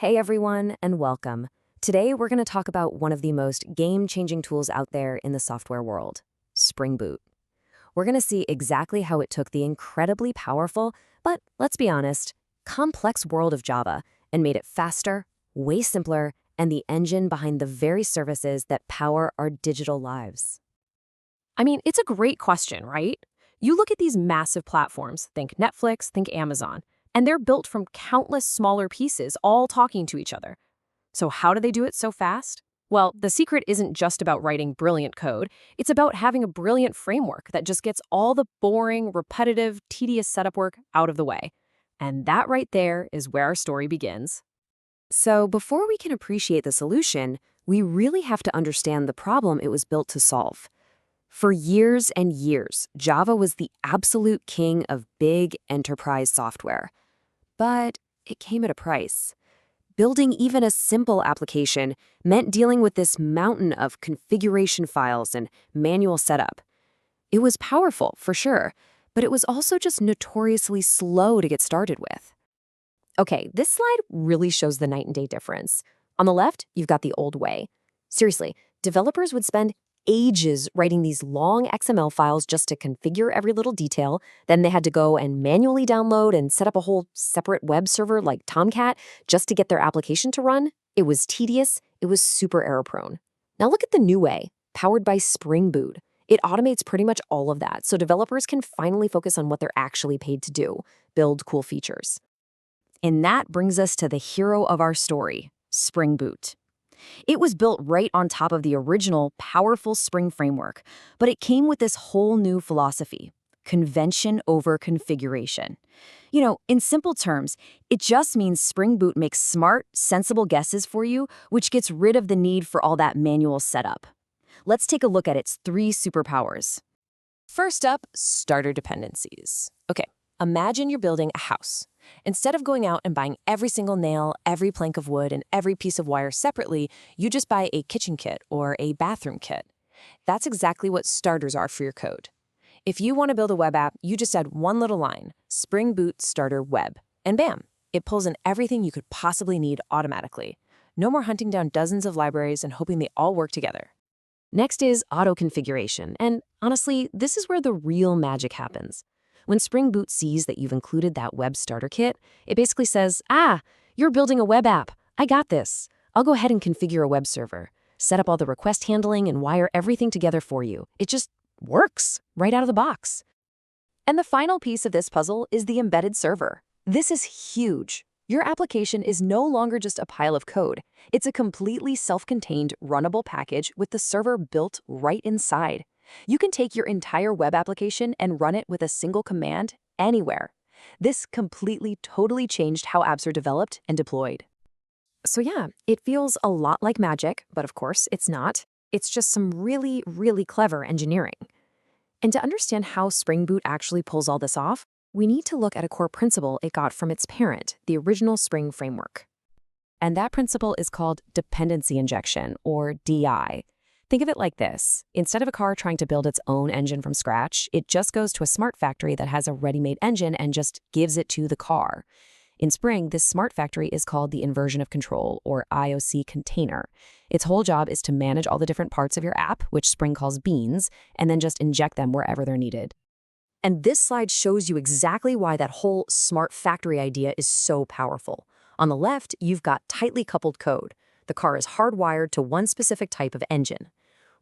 Hey everyone, and welcome. Today we're going to talk about one of the most game-changing tools out there in the software world, Spring Boot. We're going to see exactly how it took the incredibly powerful, but let's be honest, complex world of Java and made it faster, way simpler, and the engine behind the very services that power our digital lives. It's a great question, right? You look at these massive platforms, think Netflix, think Amazon, and they're built from countless smaller pieces all talking to each other. So how do they do it so fast? Well, the secret isn't just about writing brilliant code. It's about having a brilliant framework that just gets all the boring, repetitive, tedious setup work out of the way. And that right there is where our story begins. So before we can appreciate the solution, we really have to understand the problem it was built to solve. For years and years, Java was the absolute king of big enterprise software. But it came at a price. Building even a simple application meant dealing with this mountain of configuration files and manual setup. It was powerful, for sure, but it was also just notoriously slow to get started with. Okay, this slide really shows the night and day difference. On the left, you've got the old way. Seriously, developers would spend ages writing these long XML files just to configure every little detail. Then they had to go and manually download and set up a whole separate web server like Tomcat just to get their application to run. It was tedious. It was super error-prone. Now look at the new way, powered by Spring Boot. It automates pretty much all of that, so developers can finally focus on what they're actually paid to do, build cool features. And that brings us to the hero of our story, Spring Boot. It was built right on top of the original powerful Spring framework, but it came with this whole new philosophy, convention over configuration. In simple terms, it just means Spring Boot makes smart, sensible guesses for you, which gets rid of the need for all that manual setup. Let's take a look at its 3 superpowers. First up, starter dependencies. Okay, imagine you're building a house. Instead of going out and buying every single nail, every plank of wood, and every piece of wire separately, you just buy a kitchen kit or a bathroom kit. That's exactly what starters are for your code. If you want to build a web app, you just add one little line, Spring Boot Starter Web, and bam, it pulls in everything you could possibly need automatically. No more hunting down dozens of libraries and hoping they all work together. Next is auto configuration, and honestly, this is where the real magic happens. When Spring Boot sees that you've included that web starter kit, it basically says, you're building a web app. I got this. I'll go ahead and configure a web server, set up all the request handling, and wire everything together for you. It just works right out of the box. And the final piece of this puzzle is the embedded server. This is huge. Your application is no longer just a pile of code. It's a completely self-contained, runnable package with the server built right inside. You can take your entire web application and run it with a single command anywhere. This completely, totally changed how apps are developed and deployed. So yeah, it feels a lot like magic, but of course it's not. It's just some really, really clever engineering. And to understand how Spring Boot actually pulls all this off, we need to look at a core principle it got from its parent, the original Spring framework. And that principle is called dependency injection, or DI. Think of it like this. Instead of a car trying to build its own engine from scratch, it just goes to a smart factory that has a ready-made engine and just gives it to the car. In Spring, this smart factory is called the inversion of control, or IOC container. Its whole job is to manage all the different parts of your app, which Spring calls beans, and then just inject them wherever they're needed. And this slide shows you exactly why that whole smart factory idea is so powerful. On the left, you've got tightly coupled code. The car is hardwired to one specific type of engine.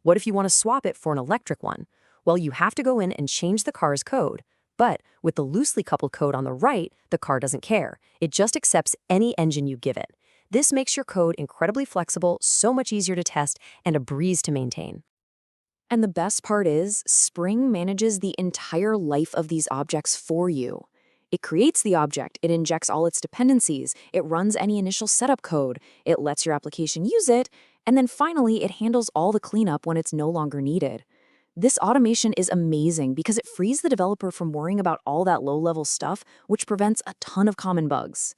What if you want to swap it for an electric one? Well, you have to go in and change the car's code. But with the loosely coupled code on the right, the car doesn't care. It just accepts any engine you give it. This makes your code incredibly flexible, so much easier to test, and a breeze to maintain. And the best part is, Spring manages the entire life of these objects for you. It creates the object, it injects all its dependencies, it runs any initial setup code, it lets your application use it, and then finally it handles all the cleanup when it's no longer needed. This automation is amazing because it frees the developer from worrying about all that low-level stuff, which prevents a ton of common bugs.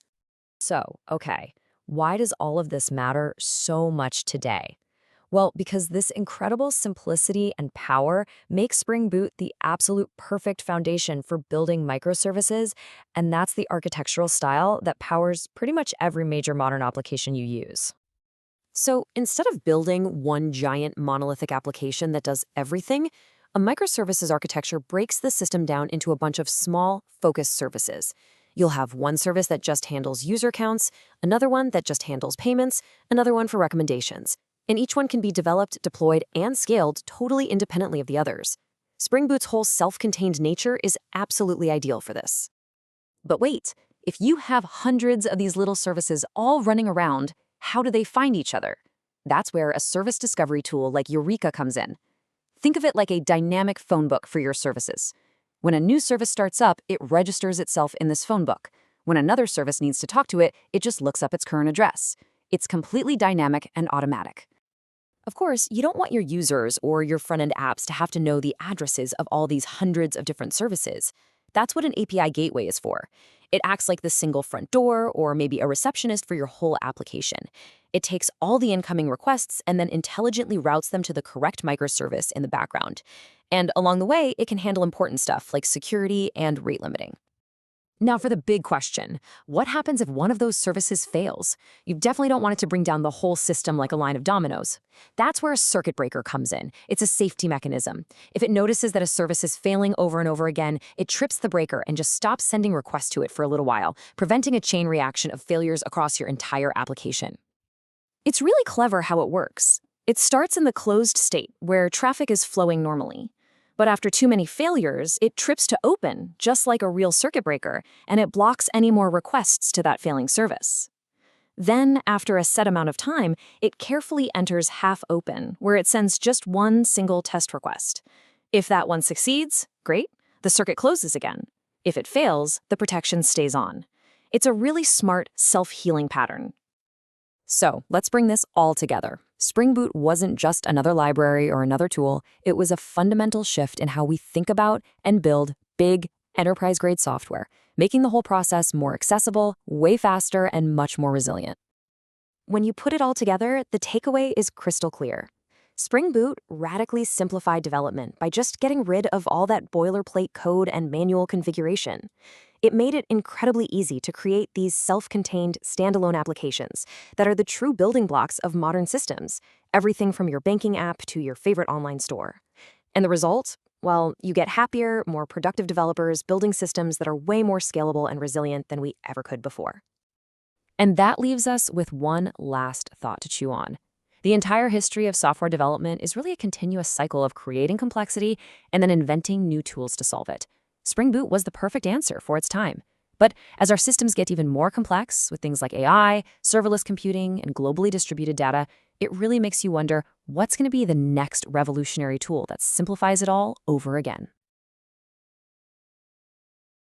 So, okay, why does all of this matter so much today? Well, because this incredible simplicity and power makes Spring Boot the absolute perfect foundation for building microservices, and that's the architectural style that powers pretty much every major modern application you use. So instead of building one giant monolithic application that does everything, a microservices architecture breaks the system down into a bunch of small, focused services. You'll have one service that just handles user counts, another one that just handles payments, another one for recommendations. And each one can be developed, deployed, and scaled totally independently of the others. Spring Boot's whole self-contained nature is absolutely ideal for this. But wait, if you have hundreds of these little services all running around, how do they find each other? That's where a service discovery tool like Eureka comes in. Think of it like a dynamic phone book for your services. When a new service starts up, it registers itself in this phone book. When another service needs to talk to it, it just looks up its current address. It's completely dynamic and automatic. Of course, you don't want your users or your front-end apps to have to know the addresses of all these hundreds of different services. That's what an API gateway is for. It acts like the single front door or maybe a receptionist for your whole application. It takes all the incoming requests and then intelligently routes them to the correct microservice in the background. And along the way, it can handle important stuff like security and rate limiting. Now for the big question, what happens if one of those services fails? You definitely don't want it to bring down the whole system like a line of dominoes. That's where a circuit breaker comes in. It's a safety mechanism. If it notices that a service is failing over and over again, it trips the breaker and just stops sending requests to it for a little while, preventing a chain reaction of failures across your entire application. It's really clever how it works. It starts in the closed state, where traffic is flowing normally. But after too many failures, it trips to open, just like a real circuit breaker, and it blocks any more requests to that failing service. Then, after a set amount of time, it carefully enters half open, where it sends just one single test request. If that one succeeds, great, the circuit closes again. If it fails, the protection stays on. It's a really smart, self-healing pattern. So let's bring this all together. Spring Boot wasn't just another library or another tool. It was a fundamental shift in how we think about and build big, enterprise-grade software, making the whole process more accessible, way faster, and much more resilient. When you put it all together, the takeaway is crystal clear. Spring Boot radically simplified development by just getting rid of all that boilerplate code and manual configuration. It made it incredibly easy to create these self-contained, standalone applications that are the true building blocks of modern systems, everything from your banking app to your favorite online store. And the result? Well, you get happier, more productive developers building systems that are way more scalable and resilient than we ever could before. And that leaves us with one last thought to chew on. The entire history of software development is really a continuous cycle of creating complexity and then inventing new tools to solve it. Spring Boot was the perfect answer for its time. But as our systems get even more complex with things like AI, serverless computing, and globally distributed data, it really makes you wonder what's going to be the next revolutionary tool that simplifies it all over again.